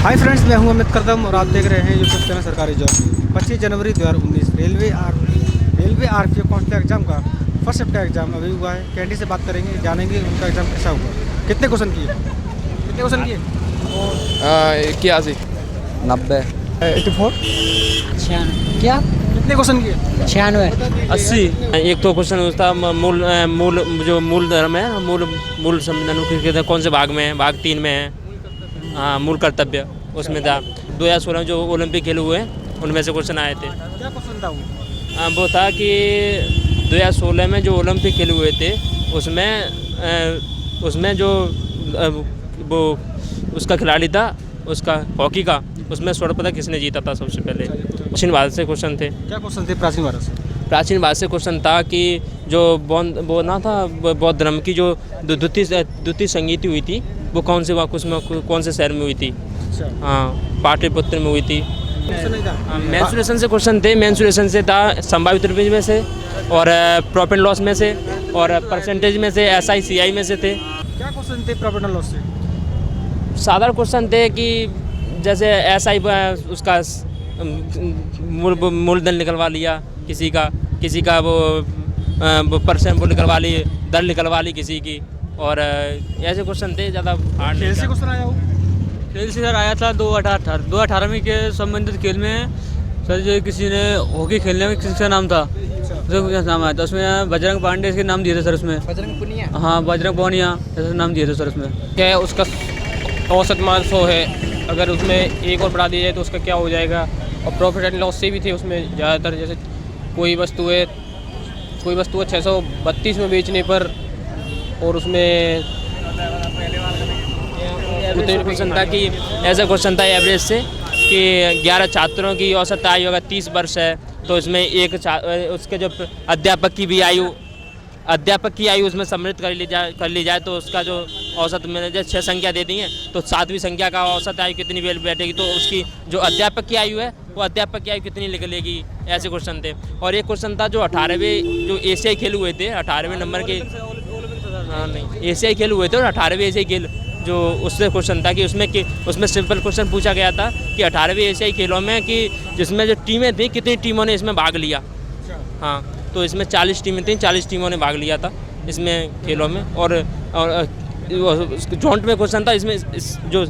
Hi friends, मैं हूं अमित करदम और आप देख रहे हैं यूट्यूब चैनल सरकारी जॉब। 25 जनवरी 2019 रेलवे आरपीएफ कांस्टेबल एग्जाम का फर्स्ट शिफ्ट का एग्जाम अभी हुआ है। कैंडी से बात करेंगे, जानेंगे उनका एग्जाम कैसा हुआ, कितने क्वेश्चन किए। 81 90 84 क्या कितने क्वेश्चन किए। 96 80। एक तो क्वेश्चन था मूल धर्म है, मूल संविधान कौन से भाग में है, भाग 3 में है। हाँ, मूल कर्तव्य उसमें था। 2016 में जो ओलंपिक खेल हुए उनमें से क्वेश्चन आए थे। क्या क्वेश्चन था वो। वो था कि 2016 में जो ओलंपिक खेल हुए थे उसमें जो वो उसका खिलाड़ी था, उसका हॉकी का, उसमें स्वर्ण पदक किसने जीता था सबसे पहले। प्राचीन भारत से क्वेश्चन थे। क्या क्वेश्चन थे प्राचीन भारत से। प्राचीन भारत से क्वेश्चन था कि जो वो ना था बौद्ध धर्म की जो द्वितीय संगीति हुई थी वो कौन से कौन से शहर में हुई थी। हाँ, पाटलिपुत्र में हुई थी। मेंसुरेशन से क्वेश्चन थे। मेंसुरेशन से था संभावित रिवेज में से, और प्रॉफिट लॉस में से, और परसेंटेज में से, SI CI में से थे। क्या क्वेश्चन थे प्रॉफिट एंड लॉस से। साधारण क्वेश्चन थे कि जैसे SI उसका मूलधन निकलवा लिया किसी का वो परसेंट वो निकलवा ली, दर निकलवा ली किसी की, और ऐसे क्वेश्चन थे। ज़्यादा हार्ड नहीं था। क्वेश्चन आया वो खेल से सर आया था 2018 में के संबंधित खेल में सर जो किसी ने हॉकी खेलने में किसका नाम था, उसका नाम आया था। उसमें बजरंग पांडे इसके नाम दिए थे सर उसमें। बजरंग पुनिया। हाँ, बजरंग पुनिया ऐसे नाम दिए थे सर उसमें। क्या है उसका औसत मान 100 है, अगर उसमें एक और बढ़ा दिया जाए तो उसका क्या हो जाएगा। और प्रॉफिट एंड लॉस से भी थे उसमें ज़्यादातर। जैसे कोई वस्तु है 632 में बेचने पर, और उसमें क्वेश्चन था कि ऐसा क्वेश्चन था एवरेज से कि 11 छात्रों की औसत आयु अगर 30 वर्ष है तो इसमें उसके जो अध्यापक की आयु उसमें सम्मिलित कर ली जाए तो उसका जो औसत मैंने जैसे 6 संख्या दे दी है तो 7वीं संख्या का औसत आयु कितनी बैठेगी, तो उसकी जो अध्यापक की आयु है वो अध्यापक की आयु कितनी निकलेगी। ऐसे क्वेश्चन थे। और एक क्वेश्चन था जो 18वें जो एशियाई खेल हुए थे 18वें नंबर के, हाँ नहीं एशियाई खेल हुए थे और 18वें एशियाई खेल जो उससे क्वेश्चन था कि उसमें सिंपल क्वेश्चन पूछा गया था कि 18वें एशियाई खेलों में कि जिसमें जो टीमें थी कितनी टीमों ने इसमें भाग लिया। हाँ, तो इसमें 40 टीमें थी, 40 टीमों ने भाग लिया था इसमें खेलों में। और जॉइंट में क्वेश्चन था इसमें जो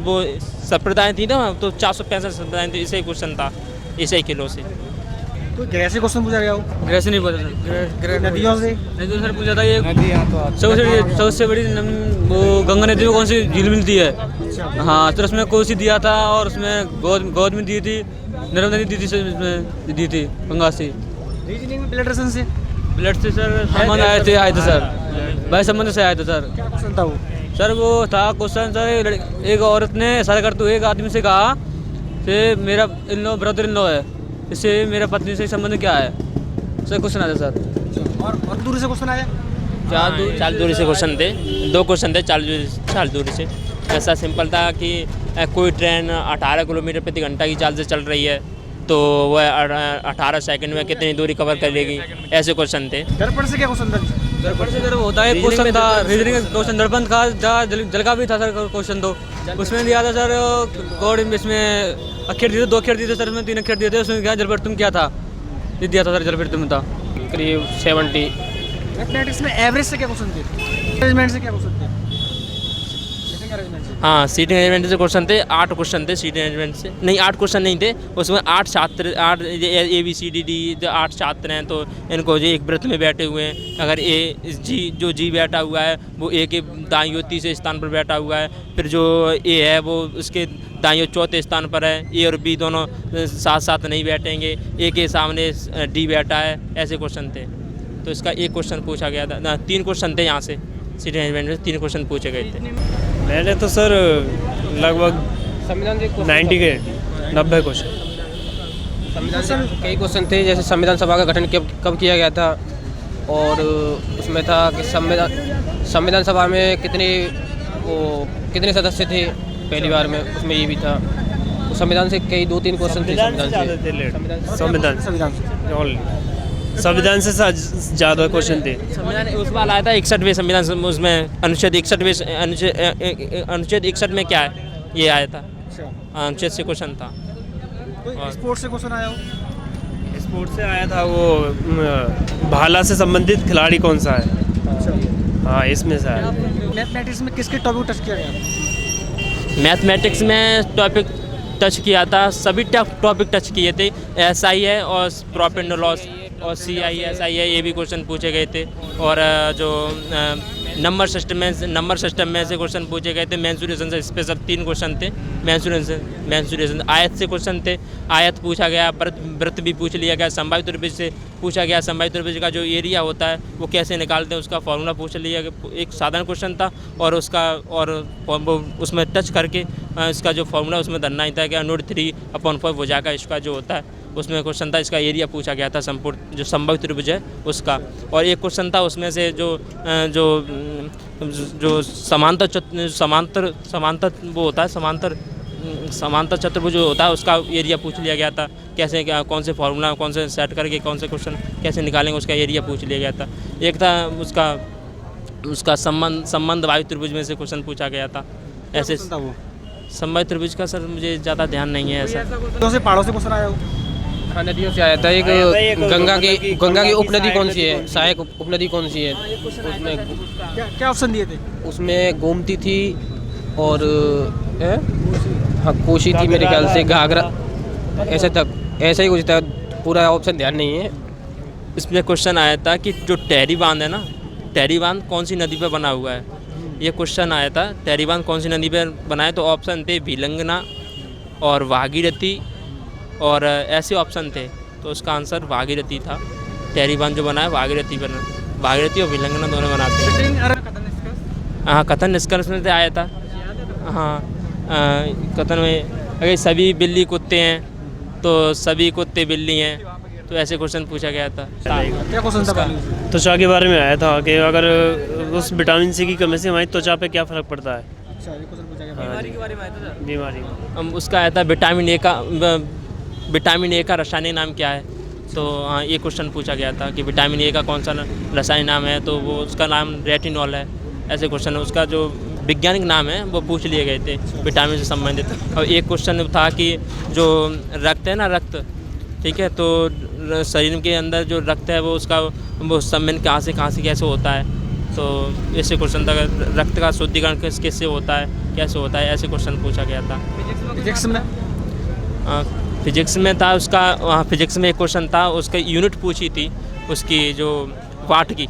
वो संप्रदाय थी ना तो 465 संप्रदाय थी। इसे क्वेश्चन था एशियाई खेलों से। तो ग्रह क्वेश्चन पूछा गया वो। ग्रह से नहीं पता सर। नदियों से नहीं तो सर पूछा था ये सबसे बड़ी वो गंगा नदी में कौन सी झील मिलती है। हाँ सर, उसमें कोसी दिया था, और उसमें गोद में दी थी, नर्मदा नदी दी थी सर, इसमें दी थी गंगा से। रीजनिंग में ब्लड रेशन से सर संबंध आए थे सर, भाई संबंध से आए थे सर। क्या क्वेश्चन था वो। सर वो था क्वेश्चन सर, एक औरत ने इशारा करते हुए एक आदमी से कहा कि मेरा इन लो ब्रदर इन लो है, इससे मेरा पत्नी से संबंध क्या है। सर क्वेश्चन आया सर। और दूरी से क्वेश्चन आया। चाल दूरी से क्वेश्चन थे। 2 क्वेश्चन थे चाल दूरी से। ऐसा सिंपल था कि कोई ट्रेन 18 किलोमीटर प्रति घंटा की चाल से चल रही है तो वह 18 सेकंड में कितनी दूरी कवर कर लेगी। ऐसे क्वेश्चन थे। दर्पण से क्या क्वेश्चन था। दर्पण से सर होता है क्वेश्चन था, रीजनिंग क्वेश्चन दर्पण का जल का भी था सर क्वेश्चन। तो उसमें दिया था सर गॉड, इसमें अक्षर दिए थे, 2 अक्षर दिए थे सर, उसमें 3 अक्षर दिए थे। उसमें क्या जलप्रतुम क्या था ये दिया था सर, जलप्रतुम था करीब 70। मैथमेटिक्स में एवरेज से क्या क्वेश्चन थे। अरेंजमेंट से क्या क्वेश्चन थे। हाँ, सीटिंग अरेंजमेंट से क्वेश्चन थे। 8 क्वेश्चन थे सीटिंग अरेंजमेंट से। नहीं, 8 क्वेश्चन नहीं थे उसमें। 8 छात्र, 8 ABCD जो 8 छात्र हैं तो इनको जो एक वृत्त में बैठे हुए हैं, अगर जी बैठा हुआ है वो A के दाईं ओर 30 स्थान पर बैठा हुआ है, फिर जो A है वो उसके दाईं ओर 4थे स्थान पर है। A और B दोनों साथ साथ नहीं बैठेंगे, A के सामने D बैठा है। ऐसे क्वेश्चन थे। तो इसका एक क्वेश्चन पूछा गया था। 3 क्वेश्चन थे यहाँ से सीटिंग अरेंजमेंट में, 3 क्वेश्चन पूछे गए थे। मैंने तो सर लगभग संविधान से 90 क्वेश्चन। संविधान से कई क्वेश्चन थे, जैसे संविधान सभा का गठन कब किया गया था, और उसमें था कि संविधान सभा में कितने सदस्य थे पहली बार में, उसमें ये भी था। तो संविधान से कई 2-3 क्वेश्चन थे संविधान से ज़्यादा क्वेश्चन थे। संविधान उस बार आया था 61वें संविधान, उसमें अनुच्छेद 61 में क्या है ये आया था। अनुच्छेद से क्वेश्चन था। कोई स्पोर्ट्स से क्वेश्चन आया हो? स्पोर्ट्स से आया था वो भाला से संबंधित खिलाड़ी कौन सा है। हाँ इसमें से आया। मैथमेटिक्स में किसके टॉपिक टच किया गया? मैथमेटिक्स में टॉपिक टच किया था, सभी टॉपिक टच किए थे। SI है और प्रॉफिट एंड लॉस और CISI है, ये भी क्वेश्चन पूछे गए थे। और जो नंबर सिस्टम में से क्वेश्चन पूछे गए थे। मेंसुरेशन से स्पेशल 3 क्वेश्चन थे। मेंसुरेशन आयत से क्वेश्चन थे, आयत पूछा गया, वृत्त भी पूछ लिया गया। संभावित त्रिभुज से पूछा गया, संभावित त्रिभुज का जो एरिया होता है वो कैसे निकालते हैं उसका फॉर्मूला पूछ लिया गया। एक साधारण क्वेश्चन था और उसमें टच करके इसका जो फॉर्मूला उसमें धरना ही था कि √3/4 भुजा का इसका जो होता है उसमें क्वेश्चन था। इसका एरिया पूछा गया था संपूर्ण जो संभावित त्रिभुज है उसका। और एक क्वेश्चन था उसमें से जो समांतर वो होता है, समांतर चतुर्भुज जो होता है उसका एरिया पूछ लिया गया था। कैसे कौन से फार्मूला कौन से सेट करके कौन से क्वेश्चन कैसे निकालेंगे उसका एरिया पूछ लिया गया था। एक था उसका संबंध वायु त्रिभुज में से क्वेश्चन पूछा गया था। ऐसे था वो संभावित त्रिभुज का सर मुझे ज़्यादा ध्यान नहीं है ऐसा। तो से पहाड़ों से क्वेश्चन आया हो? हाँ नदियों से आया था। एक गंगा की उपनदी कौन सी है, सहायक उपनदी कौन सी है उसमें? क्या ऑप्शन दिए थे? उसमें गोमती थी और हाँ कोशी थी मेरे ख्याल से, घाघरा, ऐसा ही कुछ था, पूरा ऑप्शन ध्यान नहीं है। इसमें क्वेश्चन आया था कि जो टहरी बांध है ना, टहरी बांध कौन सी नदी पर बना हुआ है, ये क्वेश्चन आया था। टहरी बांध कौन सी नदी पर बना है, तो ऑप्शन थे भिलंगना और भागीरथी और ऐसे ऑप्शन थे। तो उसका आंसर भागीरथी था। टहरी बांध जो बना है भागीरथी और भिलंगना दोनों बनाते हैं। हाँ कथन निष्कर्ष में से आया था। हाँ कथन में अगर सभी बिल्ली कुत्ते हैं तो सभी कुत्ते बिल्ली हैं, तो ऐसे क्वेश्चन पूछा गया था। क्या क्वेश्चन था? त्वचा के बारे में आया था कि अगर उस विटामिन C की कमी से हमारी त्वचा पे क्या फ़र्क पड़ता है। अच्छा ये क्वेश्चन पूछा गया। बीमारी के बारे में आया था सर। बीमारी उसका आया था विटामिन ए का रासायनिक नाम क्या है। तो हाँ ये क्वेश्चन पूछा गया था कि विटामिन ए का कौन सा रासायनिक नाम है, तो वो उसका नाम रेटिनॉल है। ऐसे क्वेश्चन है। उसका जो वैज्ञानिक नाम है वो पूछ लिए गए थे विटामिन से संबंधित। और एक क्वेश्चन था कि जो रक्त है ना, रक्त, ठीक है, तो शरीर के अंदर जो रक्त है वो संबंध कहाँ से कैसे होता है। तो ऐसे क्वेश्चन था रक्त का शुद्धिकरण कैसे होता है, कैसे होता है, ऐसे क्वेश्चन पूछा गया था। फिजिक्स में था उसका, फिजिक्स में एक क्वेश्चन था, उसका यूनिट पूछी थी उसकी जो वाट की,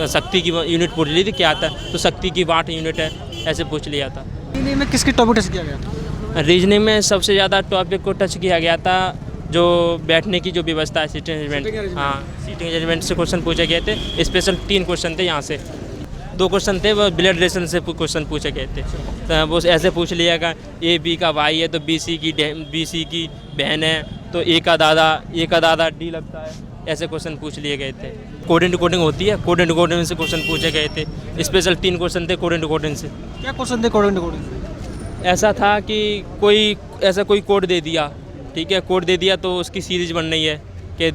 शक्ति की यूनिट पूछ ली थी क्या आता है, तो शक्ति की वाट यूनिट है, ऐसे पूछ लिया था। रीजनिंग में किसके टॉपिक टच किया गया? रीजनिंग में सबसे ज़्यादा टॉपिक को टच किया गया था जो बैठने की जो व्यवस्था है, सीटिंग अरेंजमेंट। हाँ सीटिंग अरेंजमेंट से क्वेश्चन पूछे गए थे। स्पेशल 3 क्वेश्चन थे, यहाँ से 2 क्वेश्चन थे वो ब्लड रिलेशन से क्वेश्चन पूछे गए थे। तो वो ऐसे पूछ लिया कि AB का भाई है तो BC की बहन है तो A का दादा D लगता है, ऐसे क्वेश्चन पूछ लिए गए थे। कोड एंड कोडिंग होती है, कोड एंड कोडिंग से क्वेश्चन पूछे गए थे। स्पेशल 3 क्वेश्चन थे कोड एंड कोडिंग से। क्या क्वेश्चन थे कोड एंड कोडिंग? ऐसा था कि कोई कोड दे दिया, ठीक है, कोड दे दिया तो उसकी सीरीज बन रही है कि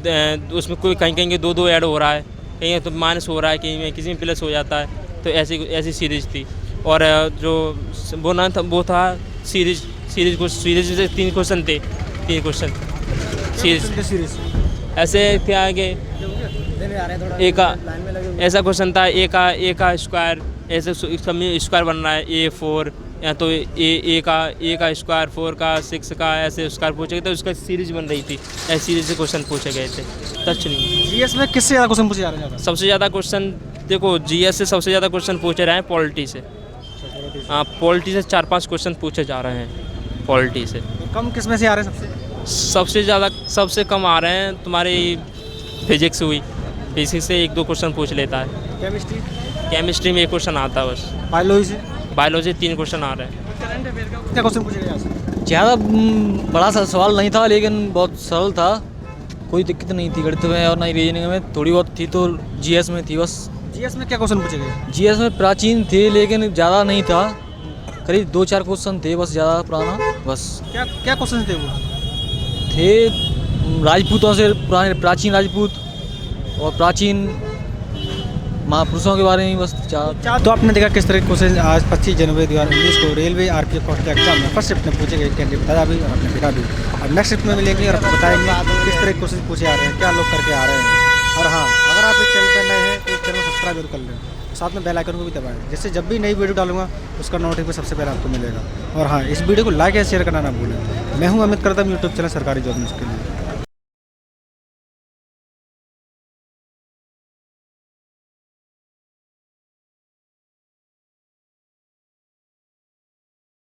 उसमें कोई कहीं 2 ऐड हो रहा है, कहीं तो माइनस हो रहा है, कहीं में किसी में प्लस हो जाता है, तो ऐसी सीरीज थी। और जो वो था सीरीज से 3 क्वेश्चन थे, 3 क्वेश्चन सीरीज। ऐसे क्या है कि ऐसा क्वेश्चन था ए का स्क्वायर, ऐसे स्क्वायर बन रहा है A4, या तो ए का स्क्वायर 4 का 6 का ऐसे स्क्वायर पूछे गए, तो उसका सीरीज बन रही थी। ऐसी सीरीज से क्वेश्चन पूछे गए थे। टच नहीं। जीएस में किससे ज़्यादा क्वेश्चन पूछे जा रहे हैं? सबसे ज़्यादा क्वेश्चन देखो जीएस से सबसे ज़्यादा क्वेश्चन पूछे रहे हैं पॉलिटी से। हाँ पॉलिटी से 4-5 क्वेश्चन पूछे जा रहे हैं पॉलिटी से। कम किस में से आ रहे हैं? सबसे कम आ रहे हैं तुम्हारी फिजिक्स हुई, फिजिक्स से 1-2 क्वेश्चन पूछ लेता है। केमिस्ट्री में 1 क्वेश्चन आता है बस। बायोलॉजी 3 क्वेश्चन आ रहे हैं। क्या क्वेश्चन पूछे गए? ज़्यादा बड़ा सा सवाल नहीं था लेकिन बहुत सरल था, कोई दिक्कत नहीं थी गणित में और ना ही रीजनिंग में, थोड़ी बहुत थी तो जीएस में थी बस। जीएस में क्या क्वेश्चन पूछे गए? जीएस में प्राचीन थे लेकिन ज़्यादा नहीं था, करीब 2-4 क्वेश्चन थे बस, ज़्यादा पुराना बस। क्या क्वेश्चन थे वो? थे राजपूतों से, पुराने प्राचीन राजपूत और प्राचीन महापुरुषों के बारे में बस चार। तो आपने देखा किस तरीके से आज 25 जनवरी 2019 को रेलवे आरपीएफ कांस्टेबल एग्जाम में फर्स्ट शिफ्ट में पूछे गए कैंडिडेट बताया भी और आपने देखा भी। अब नेक्स्ट शिफ्ट में मिलेंगे और आपको बताएंगे किस तरह के क्वेश्चन पूछे आ रहे हैं, क्या लोग करके आ रहे हैं। और हाँ, अगर आप इस चैनल पर नए हैं तो इस चैनल को सब्सक्राइब जरूर कर लें, साथ में बेल आइकन को भी दबाएं, जिससे जब भी नई वीडियो डालूंगा उसका नोटिफिकेशन सबसे पहले आपको मिलेगा। और हाँ, इस वीडियो को लाइक या शेयर करना ना भूलें। मैं हूं अमित करदम, यूट्यूब चैनल सरकारी जॉब न्यूज़ के लिए।